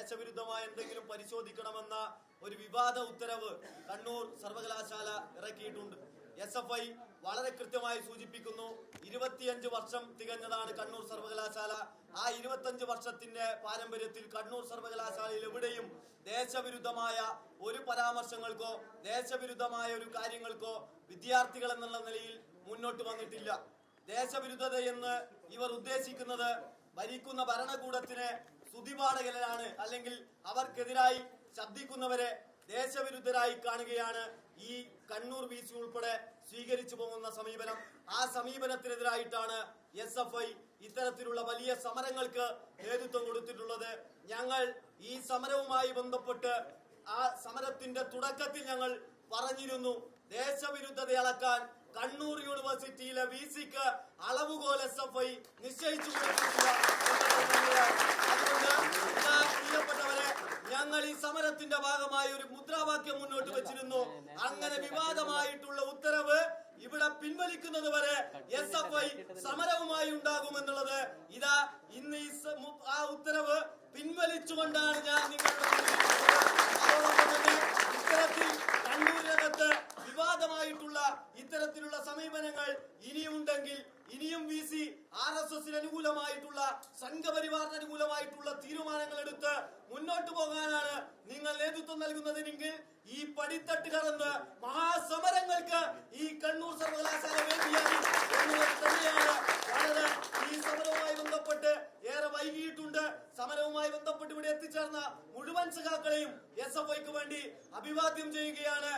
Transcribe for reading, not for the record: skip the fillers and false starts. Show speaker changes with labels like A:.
A: ദേശവിരുദ്ധമായ എന്തെങ്കിലും പരിശോധിക്കണമെന്ന ഒരു വിവാദ ഉത്തരവ് കണ്ണൂർ സർവകലാശാല ഇറക്കിയിട്ടുണ്ട്. SFI വളരെ കൃത്യമായി സൂചിപ്പിക്കുന്നു, 25 വർഷം തികഞ്ഞതാണ് കണ്ണൂർ സർവകലാശാല. ആ 25 വർഷത്തിന്റെ പാരമ്പര്യത്തിൽ കണ്ണൂർ സർവകലാശാലയിൽ എവിടെയും ദേശവിരുദ്ധമായ ഒരു പരാമർശങ്ങൾക്കോ ദേശവിരുദ്ധമായ ഒരു കാര്യങ്ങൾക്കോ വിദ്യാർത്ഥികൾ എന്നുള്ള നിലയിൽ മുന്നോട്ട് വന്നിട്ടില്ല. ദേശവിരുദ്ധതയെന്ന് ഇവർ ഉദ്ദേശിക്കുന്നത് ഭരിക്കുന്ന ഭരണകൂടത്തിന് സ്തുതിപാഠകരാണ്, അല്ലെങ്കിൽ അവർക്കെതിരായി ശബ്ദിക്കുന്നവരെ ദേശവിരുദ്ധരായി കാണുകയാണ് ഈ കണ്ണൂർ VC ഉൾപ്പെടെ സ്വീകരിച്ചു പോകുന്ന സമീപനം. ആ സമീപനത്തിനെതിരായിട്ടാണ് SFI ഇത്തരത്തിലുള്ള വലിയ സമരങ്ങൾക്ക് നേതൃത്വം കൊടുത്തിട്ടുള്ളത്. ഞങ്ങൾ ഈ സമരവുമായി ബന്ധപ്പെട്ട് ആ സമരത്തിന്റെ തുടക്കത്തിൽ ഞങ്ങൾ പറഞ്ഞിരുന്നു, ദേശവിരുദ്ധത അളക്കാൻ കണ്ണൂർ യൂണിവേഴ്സിറ്റിയിലെ VCക്ക് അളവുകോൽ SFI നിശ്ചയിച്ചു കൊടുത്തിട്ടില്ല. അതുകൊണ്ട് പ്രിയപ്പെട്ടവരെ, ഞങ്ങൾ ഈ സമരത്തിന്റെ ഭാഗമായി ഒരു മുദ്രാവാക്യം മുന്നോട്ട് വെച്ചിരുന്നു. അങ്ങനെ വിവാദമായിട്ടുള്ള ഉത്തരവ് ഇവിടെ പിൻവലിക്കുന്നത് വരെ SFI സമരവുമായി ഉണ്ടാകുമെന്നുള്ളത് ഇതാ ഇന്ന് ആ ഉത്തരവ് പിൻവലിച്ചുകൊണ്ടാണ് ഞാൻ നിങ്ങളുടെ ഇത്തരത്തിൽ കണ്ണൂരിനകത്ത് വിവാദമായിട്ടുള്ള ഇത്തരത്തിലുള്ള സമീപനങ്ങൾ ഇനിയുണ്ടെങ്കിൽ ഇനിയും VC RSSന് അനുകൂലമായിട്ടുള്ള സംഘപരിവാറിന് അനുകൂലമായിട്ടുള്ള തീരുമാനങ്ങൾ എടുത്ത് മുന്നോട്ട് പോകാനാണ് നിങ്ങൾ നേതൃത്വം നൽകുന്നതെങ്കിൽ ഈ പടിത്തട്ട് കടന്ന് മഹാസമരങ്ങൾക്ക് ഈ കണ്ണൂർ സർവകലാശാല വേദിയാണ് എന്നുള്ളത് തന്നെയാണ്. വളരെ ഈ സമരവുമായി ബന്ധപ്പെട്ട് ഏറെ വൈകിയിട്ടുണ്ട്. സമരവുമായി ബന്ധപ്പെട്ട് ഇവിടെ എത്തിച്ചേർന്ന മുഴുവൻ സഖാക്കളെയും SFIക്ക് വേണ്ടി അഭിവാദ്യം ചെയ്യുകയാണ്.